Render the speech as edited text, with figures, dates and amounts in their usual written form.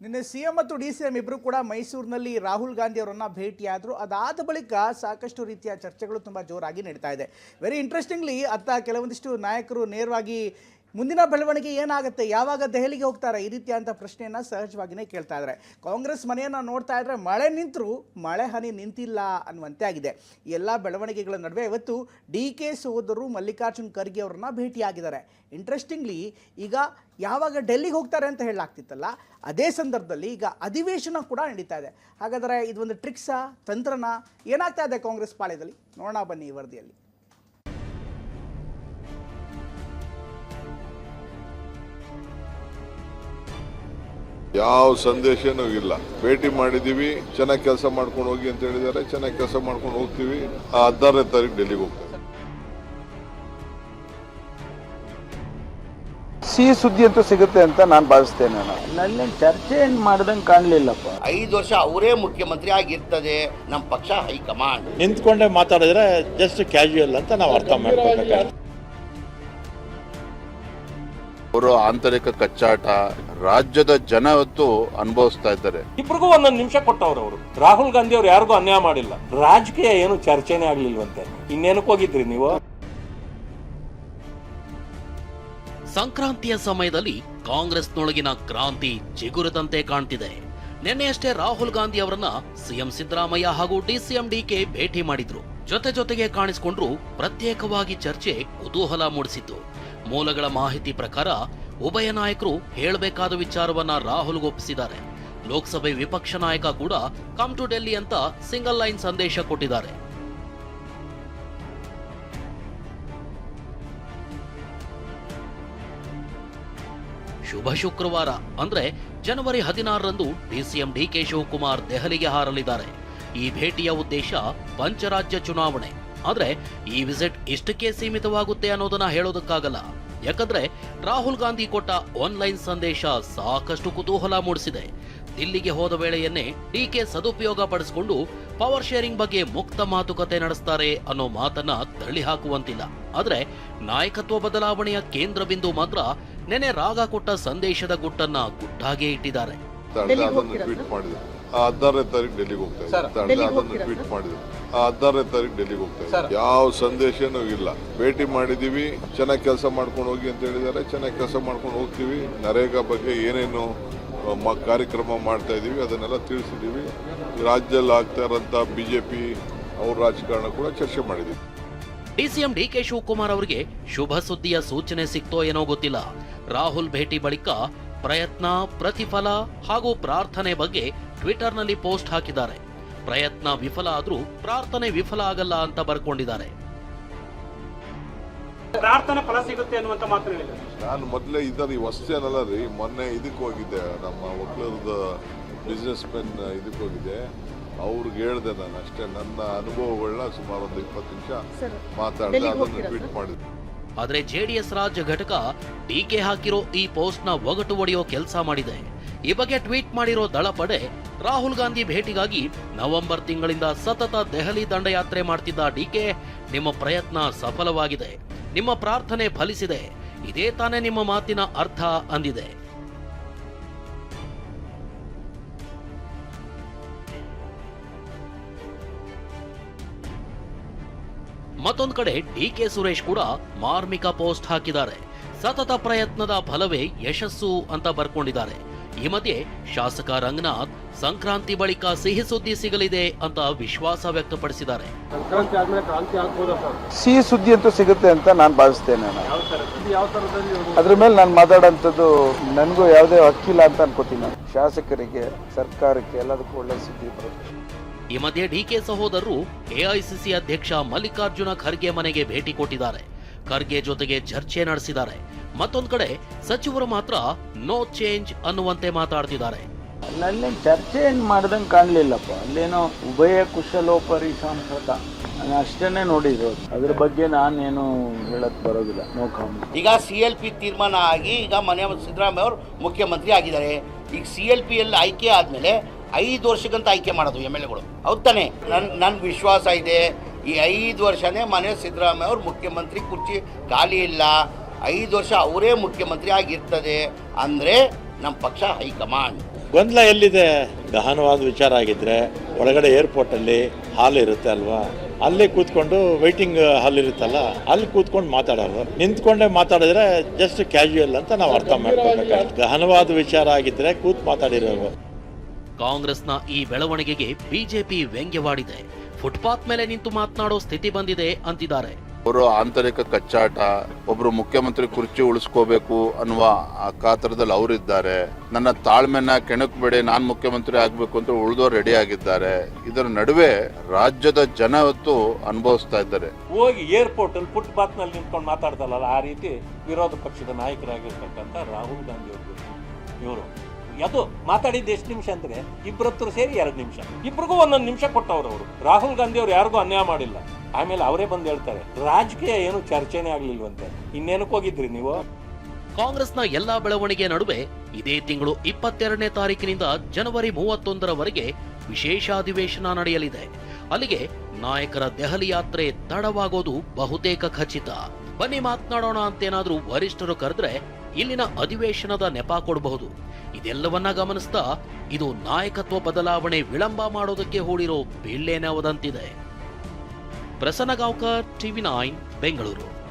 ನಿನ್ನೆ ಸಿಎಂ ಮತ್ತು ಡಿಸಿಎಂ ಇಬ್ಬರು ಕೂಡ ಮೈಸೂರಿನಲ್ಲಿ ರಾಹುಲ್ ಗಾಂಧಿ ಅವರನ್ನ ಭೇಟಿಯಾದರು. ಅದಾದ ಬಳಿಕ ಸಾಕಷ್ಟು ರೀತಿಯ ಚರ್ಚೆಗಳು ತುಂಬ ಜೋರಾಗಿ ನಡೀತಾ ಇದೆ. ವೆರಿ ಇಂಟ್ರೆಸ್ಟಿಂಗ್ಲಿ ಅತ್ತ ಕೆಲವೊಂದಿಷ್ಟು ನಾಯಕರು ನೇರವಾಗಿ ಮುಂದಿನ ಬೆಳವಣಿಗೆ ಏನಾಗುತ್ತೆ, ಯಾವಾಗ ದೆಹಲಿಗೆ ಹೋಗ್ತಾರೆ, ಈ ರೀತಿಯಾದಂಥ ಪ್ರಶ್ನೆಯನ್ನು ಸಹಜವಾಗಿಯೇ ಕೇಳ್ತಾ ಇದ್ದಾರೆ. ಕಾಂಗ್ರೆಸ್ ಮನೆಯನ್ನು ನೋಡ್ತಾ ಇದ್ರೆ ಮಳೆ ನಿಂತರೂ ಮಳೆ ಹನಿ ನಿಂತಿಲ್ಲ ಅನ್ನುವಂತೆ ಆಗಿದೆ. ಎಲ್ಲ ಬೆಳವಣಿಗೆಗಳ ನಡುವೆ ಇವತ್ತು ಡಿ.ಕೆ. ಸಹೋದರರು ಮಲ್ಲಿಕಾರ್ಜುನ್ ಖರ್ಗೆ ಅವರನ್ನ ಭೇಟಿಯಾಗಿದ್ದಾರೆ. ಇಂಟ್ರೆಸ್ಟಿಂಗ್ಲಿ ಈಗ ಯಾವಾಗ ಡೆಲ್ಲಿಗೆ ಹೋಗ್ತಾರೆ ಅಂತ ಹೇಳಲಾಗ್ತಿತ್ತಲ್ಲ, ಅದೇ ಸಂದರ್ಭದಲ್ಲಿ ಈಗ ಅಧಿವೇಶನ ಕೂಡ ನಡೀತಾ ಇದೆ. ಹಾಗಾದರೆ ಇದೊಂದು ಟ್ರಿಕ್ಸಾ, ತಂತ್ರನ, ಏನಾಗ್ತಾ ಇದೆ ಕಾಂಗ್ರೆಸ್ ಪಾಳ್ಯದಲ್ಲಿ ನೋಡೋಣ ಬನ್ನಿ ಈ ವರದಿಯಲ್ಲಿ. ಯಾವ ಸಂದೇಶನೂ ಇಲ್ಲ. ಭೇಟಿ ಮಾಡಿದೀವಿ, ಚೆನ್ನಾಗಿ ಕೆಲಸ ಮಾಡ್ಕೊಂಡು ಹೋಗಿ ಅಂತ ಹೇಳಿದ್ದಾರೆ. ಚೆನ್ನಾಗಿ ಕೆಲಸ ಮಾಡ್ಕೊಂಡು ಹೋಗ್ತೀವಿ. 16ನೇ ತಾರೀಕು ಡೆಲ್ಲಿಗೆ ಹೋಗ್ತೀವಿ. ಸಿಹಿ ಸುದ್ದಿ ಅಂತೂ ಸಿಗುತ್ತೆ ಅಂತ ನಾನು ಭಾವಿಸ್ತೇನೆ. ನಲ್ಲಿ ಚರ್ಚೆ ಏನು ಮಾಡ್ದಂಗೆ ಕಾಣಲಿಲ್ಲಪ್ಪ. 5 ವರ್ಷ ಅವರೇ ಮುಖ್ಯಮಂತ್ರಿ ಆಗಿರ್ತದೆ, ನಮ್ಮ ಪಕ್ಷ ಹೈಕಮಾಂಡ್ ನಿಂತ್ಕೊಂಡೆ ಮಾತಾಡಿದ್ರೆ ಜಸ್ಟ್ ಕ್ಯಾಶುಯಲ್ ಅಂತ ನಾವು ಅರ್ಥ ಮಾಡ್ಕೋಬೇಕು. ಅವರು ಆಂತರಿಕ ಕಚ್ಚಾಟ ರಾಜ್ಯದ ಜನ ಇವತ್ತು ಅನುಭವಿಸ್ತಾ ಇದ್ದಾರೆ. ಇಬ್ರಿಗೂ ಒಂದೊಂದು ನಿಮಿಷ ಕೊಟ್ಟವ್ರು. ಅವರು ರಾಹುಲ್ ಗಾಂಧಿ ಅವ್ರು ಯಾರಿಗೂ ಅನ್ಯಾಯ ಮಾಡಿಲ್ಲ. ರಾಜಕೀಯ ಏನು ಚರ್ಚೆನೇ ಆಗ್ಲಿಲ್ವಂತೆ. ಇನ್ನೇನಕ್ಕೆ ಹೋಗಿದ್ರಿ ನೀವು? ಸಂಕ್ರಾಂತಿಯ ಸಮಯದಲ್ಲಿ ಕಾಂಗ್ರೆಸ್ನೊಳಗಿನ ಕ್ರಾಂತಿ ಚಿಗುರದಂತೆ ಕಾಣ್ತಿದೆ. ನಿನ್ನೆಯಷ್ಟೇ ರಾಹುಲ್ ಗಾಂಧಿ ಅವರನ್ನ ಸಿಎಂ ಸಿದ್ದರಾಮಯ್ಯ ಹಾಗೂ ಡಿಸಿಎಂ ಡಿ.ಕೆ. ಭೇಟಿ ಮಾಡಿದ್ರು. ಜೊತೆಗೆ ಕಾಣಿಸಿಕೊಂಡ್ರು ಪ್ರತ್ಯೇಕವಾಗಿ ಚರ್ಚೆ ಕುತೂಹಲ ಮೂಡಿಸಿತ್ತು. ಮೂಲಗಳ ಮಾಹಿತಿ ಪ್ರಕಾರ ಉಭಯ ನಾಯಕರು ಹೇಳಬೇಕಾದ ವಿಚಾರವನ್ನ ರಾಹುಲ್ಗೆ ಒಪ್ಪಿಸಿದ್ದಾರೆ. ಲೋಕಸಭೆ ವಿಪಕ್ಷ ನಾಯಕ ಕೂಡ ಕಮ್ ಟು ಡೆಲ್ಲಿ ಅಂತ ಸಿಂಗಲ್ ಲೈನ್ ಸಂದೇಶ ಕೊಟ್ಟಿದ್ದಾರೆ. ಶುಭ ಶುಕ್ರವಾರ ಅಂದ್ರೆ ಜನವರಿ 16ರಂದು ಡಿಸಿಎಂ ಡಿ.ಕೆ. ಶಿವಕುಮಾರ್ ದೆಹಲಿಗೆ ಹಾರಲಿದ್ದಾರೆ. ಈ ಭೇಟಿಯ ಉದ್ದೇಶ ಪಂಚರಾಜ್ಯ ಚುನಾವಣೆ. ಆದ್ರೆ ಈ ವಿಸಿಟ್ ಇಷ್ಟಕ್ಕೆ ಸೀಮಿತವಾಗುತ್ತೆ ಅನ್ನೋದನ್ನ ಹೇಳೋದಕ್ಕಾಗಲ್ಲ. ಯಾಕಂದ್ರೆ ರಾಹುಲ್ ಗಾಂಧಿ ಕೊಟ್ಟ ಆನ್ಲೈನ್ ಸಂದೇಶ ಸಾಕಷ್ಟು ಕುತೂಹಲ ಮೂಡಿಸಿದೆ. ದಿಲ್ಲಿಗೆ ಹೋದ ವೇಳೆಯನ್ನೇ ಡಿ.ಕೆ. ಸದುಪಯೋಗ ಪಡಿಸಿಕೊಂಡು ಪವರ್ ಶೇರಿಂಗ್ ಬಗ್ಗೆ ಮುಕ್ತ ಮಾತುಕತೆ ನಡೆಸ್ತಾರೆ ಅನ್ನೋ ಮಾತನ್ನ ತಳ್ಳಿ ಹಾಕುವಂತಿಲ್ಲ. ಆದ್ರೆ ನಾಯಕತ್ವ ಬದಲಾವಣೆಯ ಕೇಂದ್ರ ಬಿಂದು ಮಾತ್ರ ನೆನೆ ರಾಗ ಕೊಟ್ಟ ಸಂದೇಶದ ಗುಟ್ಟನ್ನ ಗುಟ್ಟಾಗೆ ಇಟ್ಟಿದ್ದಾರೆ. 16ನೇ ತಾರೀಕು ಡೆಲ್ಲಿಗೆ ಹೋಗ್ತಾರೆ. 16ನೇ ತಾರೀಕು ಡೆಲ್ಲಿಗೆ ಹೋಗ್ತಾರೆ. ಯಾವ ಸಂದೇಶನೂ ಇಲ್ಲ. ಭೇಟಿ ಮಾಡಿದೀವಿ, ಚೆನ್ನಾಗಿ ಕೆಲಸ ಮಾಡ್ಕೊಂಡು ಹೋಗಿ ಅಂತ ಹೇಳಿದ್ದಾರೆ. ಚೆನ್ನಾಗಿ ಕೆಲಸ ಮಾಡ್ಕೊಂಡು ಹೋಗ್ತೀವಿ. ನರೇಗಾ ಬಗ್ಗೆ ಏನೇನು ಕಾರ್ಯಕ್ರಮ ಮಾಡ್ತಾ ಇದೀವಿ ಅದನ್ನೆಲ್ಲ ತಿಳಿಸಿದೀವಿ. ರಾಜ್ಯದಲ್ಲಿ ಆಗ್ತಾ ಇರೋಂಥ ಬಿಜೆಪಿ ಅವ್ರ ರಾಜಕಾರಣ ಕೂಡ ಚರ್ಚೆ ಮಾಡಿದೀವಿ. ಡಿಸಿಎಂ ಡಿ.ಕೆ. ಶಿವಕುಮಾರ್ ಅವರಿಗೆ ಶುಭ ಸುದ್ದಿಯ ಸೂಚನೆ ಸಿಕ್ತೋ ಏನೋ ಗೊತ್ತಿಲ್ಲ. ರಾಹುಲ್ ಭೇಟಿ ಬಳಿಕ ಪ್ರಯತ್ನ, ಪ್ರತಿಫಲ ಹಾಗೂ ಪ್ರಾರ್ಥನೆ ಬಗ್ಗೆ ಟ್ವಿಟರ್ನಲ್ಲಿ ಪೋಸ್ಟ್ ಹಾಕಿದ್ದಾರೆ. ಪ್ರಯತ್ನ ವಿಫಲ ಆದ್ರೂ ಪ್ರಾರ್ಥನೆ ವಿಫಲ ಆಗಲ್ಲ ಅಂತ ಬರ್ಕೊಂಡಿದ್ದಾರೆ. ಪ್ರಾರ್ಥನೆ ಫಲ ಸಿಗುತ್ತೆ ಅನ್ನುವಂತ ಮಾತು ಹೇಳಿದ್ದಾರೆ. ನಾನು ಮೊದಲೇ ಈ ವಸ್ತೇನಲ್ಲ ರೀ, ಮೊನ್ನೆ ಇದಕ್ಕೆ ಹೋಗಿದ್ದೆ, ನಮ್ಮ ಒಕ್ಕಲರದ ಬಿಸ್ನೆಸ್ ಮೆನ್ ಇದಕ್ಕೆ ಹೋಗಿದ್ದೆ. ಅವ್ರಿಗೆ ಹೇಳ್ದೆ ನಾನು ಅಷ್ಟೇ, ನನ್ನ ಅನುಭವಗಳನ್ನ ಸುಮಾರು ಒಂದು 20 ನಿಮಿಷ ಮಾತಾಡಿದೆ, ಅದನ್ನು ಟ್ವೀಟ್ ಮಾಡಿದ್ದೆ. ಆದ್ರೆ ಜೆಡಿಎಸ್ ರಾಜ್ಯ ಘಟಕ ಡಿ.ಕೆ. ಹಾಕಿರೋ ಈ ಪೋಸ್ಟ್ ನ ಒಗಟು ಒಡೆಯೋ ಕೆಲಸ ಮಾಡಿದೆ. ಈ ಬಗ್ಗೆ ಟ್ವೀಟ್ ಮಾಡಿರೋ ದಳಪಡೆ ರಾಹುಲ್ ಗಾಂಧಿ ಭೇಟಿಗಾಗಿ ನವೆಂಬರ್ ತಿಂಗಳಿಂದ ಸತತ ದೆಹಲಿ ದಂಡಯಾತ್ರೆ ಮಾಡ್ತಿದ್ದ ಡಿ.ಕೆ. ನಿಮ್ಮ ಪ್ರಯತ್ನ ಸಫಲವಾಗಿದೆ, ನಿಮ್ಮ ಪ್ರಾರ್ಥನೆ ಫಲಿಸಿದೆ, ಇದೇ ತಾನೇ ನಿಮ್ಮ ಮಾತಿನ ಅರ್ಥ ಅಂದಿದೆ. ಮತ್ತೊಂದು ಕಡೆ ಡಿ.ಕೆ. ಸುರೇಶ್ ಕೂಡ ಮಾರ್ಮಿಕ ಪೋಸ್ಟ್ ಹಾಕಿದ್ದಾರೆ. ಸತತ ಪ್ರಯತ್ನದ ಫಲವೇ ಯಶಸ್ಸು ಅಂತ ಬರ್ಕೊಂಡಿದ್ದಾರೆ. ಈ ಮಧ್ಯೆ ಶಾಸಕ ರಂಗನಾಥ್ ಸಂಕ್ರಾಂತಿ ಬಳಿಕ ಸಿಹಿ ಸುದ್ದಿ ಸಿಗಲಿದೆ ಅಂತ ವಿಶ್ವಾಸ ವ್ಯಕ್ತಪಡಿಸಿದ್ದಾರೆ. ಸಿಹಿ ಸುದ್ದಿ ಅಂತೂ ಸಿಗುತ್ತೆ ಅಂತ ನಾನು ಭಾವಿಸ್ತೇನೆ. ಅದ್ರ ಮೇಲೆ ನಾನು ಮಾತಾಡೋಂಥದ್ದು ನನಗೂ ಯಾವುದೇ ಹಕ್ಕಿಲ್ಲ ಅಂತ ಅನ್ಕೋತೀನಿ. ಶಾಸಕರಿಗೆ, ಸರ್ಕಾರಕ್ಕೆ ಎಲ್ಲದಕ್ಕೂ ಒಳ್ಳೆ ಸುದ್ದಿ ಬರುತ್ತೆ. ಈ ಮಧ್ಯೆ ಡಿ.ಕೆ. ಸಹೋದರರು ಎಐಸಿಸಿ ಅಧ್ಯಕ್ಷ ಮಲ್ಲಿಕಾರ್ಜುನ ಖರ್ಗೆ ಮನೆಗೆ ಭೇಟಿ ಕೊಟ್ಟಿದ್ದಾರೆ. ಖರ್ಗೆ ಜೊತೆಗೆ ಚರ್ಚೆ ನಡೆಸಿದ್ದಾರೆ. ಮತ್ತೊಂದು ಕಡೆ ಸಚಿವರು ಮಾತ್ರ ನೋ ಚೇಂಜ್ ಅನ್ನುವಂತೆ ಮಾತಾಡ್ತಿದ್ದಾರೆ. ನಲ್ಲಿ ಚರ್ಚೆ ಏನು ಮಾಡ್ದಂಗೆ ಕಾಣಲಿಲ್ಲಪ್ಪ. ಅಲ್ಲೇನೋ ಉಭಯ ಕುಶಲೋಪರಿ ಸಂಸದ ಅಷ್ಟನ್ನೇ ನೋಡಿರೋದು. ಅದ್ರ ಬಗ್ಗೆ ನಾನೇನು ಹೇಳಕ್ ಬರೋದಿಲ್ಲ. No comment. ಈಗ CLP ತೀರ್ಮಾನ ಆಗಿ ಈಗ ಮನೆ ಸಿದ್ದರಾಮಯ್ಯ ಅವರು ಮುಖ್ಯಮಂತ್ರಿ ಆಗಿದ್ದಾರೆ. ಈಗ CLP ಯಲ್ಲಿ ಆಯ್ಕೆ ಆದ್ಮೇಲೆ 5 ವರ್ಷಕ್ಕಂತ ಆಯ್ಕೆ ಮಾಡೋದು MLAಗಳು. ಹೌದು ತಾನೆ? ನನ್ನ ವಿಶ್ವಾಸ ಇದೆ, ಈ 5 ವರ್ಷನೇ ಮನೆ ಸಿದ್ದರಾಮಯ್ಯ ಅವ್ರ ಮುಖ್ಯಮಂತ್ರಿ ಕುರ್ಚಿ ಖಾಲಿ ಇಲ್ಲ. 5 ವರ್ಷ ಅವರೇ ಮುಖ್ಯಮಂತ್ರಿ ಆಗಿರ್ತದೆ ಅಂದ್ರೆ ನಮ್ಮ ಪಕ್ಷ ಹೈಕಮಾಂಡ್. ಗೊಂದಲ ಎಲ್ಲಿದೆ? ಗಹನವಾದ ವಿಚಾರ ಆಗಿದ್ರೆ ಒಳಗಡೆ ಏರ್ಪೋರ್ಟ್ ಅಲ್ಲಿ ಹಾಲ್ ಇರುತ್ತೆ ಅಲ್ವಾ, ಅಲ್ಲೇ ಕೂತ್ಕೊಂಡು ವೈಟಿಂಗ್ ಹಾಲ್ ಇರುತ್ತಲ್ಲ, ಅಲ್ಲಿ ಕೂತ್ಕೊಂಡು ಮಾತಾಡೋದು. ನಿಂತ್ಕೊಂಡೇ ಮಾತಾಡಿದ್ರೆ ಜಸ್ಟ್ ಕ್ಯಾಶುಯಲ್ ಅಂತ ನಾವು ಅರ್ಥ ಮಾಡ್ಕೋಬೇಕು. ಗಹನವಾದ ವಿಚಾರ ಆಗಿದ್ರೆ ಕೂತ್ ಮಾತಾಡಿರೋದು. ಕಾಂಗ್ರೆಸ್ನ ಈ ಬೆಳವಣಿಗೆಗೆ ಬಿಜೆಪಿ ವ್ಯಂಗ್ಯವಾಡಿದೆ. ಫುಟ್ಪಾತ್ ಮೇಲೆ ನಿಂತು ಮಾತನಾಡೋ ಸ್ಥಿತಿ ಬಂದಿದೆ ಅಂತಿದ್ದಾರೆ. ಅವರು ಆಂತರಿಕ ಕಚ್ಚಾಟ, ಒಬ್ರು ಮುಖ್ಯಮಂತ್ರಿ ಕುರ್ಚಿ ಉಳಿಸ್ಕೋಬೇಕು ಅನ್ನುವ ಆ ಕಾತರದಲ್ಲಿ ಅವರಿದ್ದಾರೆ. ನನ್ನ ತಾಳ್ಮೆನ ಕೆಣಕಬೇಡಿ, ನಾನ್ ಮುಖ್ಯಮಂತ್ರಿ ಆಗ್ಬೇಕು ಅಂತ ಉಳಿದೋರು ರೆಡಿ ಆಗಿದ್ದಾರೆ. ಇದರ ನಡುವೆ ರಾಜ್ಯದ ಜನ ಇವತ್ತು ಅನುಭವಿಸ್ತಾ ಇದ್ದಾರೆ. ಹೋಗಿ ಏರ್ಪೋರ್ಟ್ ಅಲ್ಲಿ ಫುಟ್ಪಾತ್ ನಲ್ಲಿ ನಿಂತ್ಕೊಂಡು ಮಾತಾಡ್ತಲ್ಲ, ಆ ರೀತಿ ವಿರೋಧ ಪಕ್ಷದ ನಾಯಕರಾಗಿರ್ತಕ್ಕಂಥ ರಾಹುಲ್ ಗಾಂಧಿ ಅವರು ಇವರು ಅದು ಮಾತಾಡಿದ್ದು ಎಷ್ಟು ನಿಮಿಷ ಅಂದ್ರೆ ಇಬ್ಬರತ್ರ ಸೇರಿ 2 ನಿಮಿಷ, ಇಬ್ಬರಿಗೂ 1 ನಿಮಿಷ ಕೊಟ್ಟವ್ರು ಅವರು. ರಾಹುಲ್ ಗಾಂಧಿ ಅವ್ರು ಯಾರಿಗೂ ಅನ್ಯಾಯ ಮಾಡಿಲ್ಲ. ಆಮೇಲೆ ಅವರೇ ಬಂದು ಹೇಳ್ತಾರೆ ರಾಜಕೀಯ ಏನು ಚರ್ಚೆನೇ ಆಗ್ಲಿಲ್ವಂತೆ. ಇನ್ನೇನಕ್ಕೆ ಹೋಗಿದ್ರಿ ನೀವು? ಕಾಂಗ್ರೆಸ್ನ ಎಲ್ಲಾ ಬೆಳವಣಿಗೆ ನಡುವೆ ಇದೇ ತಿಂಗಳು 22ನೇ ತಾರೀಕಿನಿಂದ ಜನವರಿ 31ರವರೆಗೆ ವಿಶೇಷ ಅಧಿವೇಶನ ನಡೆಯಲಿದೆ. ಅಲ್ಲಿಗೆ ನಾಯಕರ ದೆಹಲಿ ಯಾತ್ರೆ ತಡವಾಗೋದು ಬಹುತೇಕ ಖಚಿತ. ಬನ್ನಿ ಮಾತನಾಡೋಣ ಅಂತೇನಾದ್ರೂ ವರಿಷ್ಠರು ಕರೆದ್ರೆ ಇಲ್ಲಿನ ಅಧಿವೇಶನದ ನೆಪ ಕೊಡಬಹುದು. ಇದೆಲ್ಲವನ್ನ ಗಮನಿಸ್ತಾ ಇದು ನಾಯಕತ್ವ ಬದಲಾವಣೆ ವಿಳಂಬ ಮಾಡೋದಕ್ಕೆ ಹೂಡಿರೋ ಬೀಳ್ಳೆನವದಂತಿದೆ. ಪ್ರಸನ್ನ ಗಾಂವ್ಕರ್, TV9 ಬೆಂಗಳೂರು.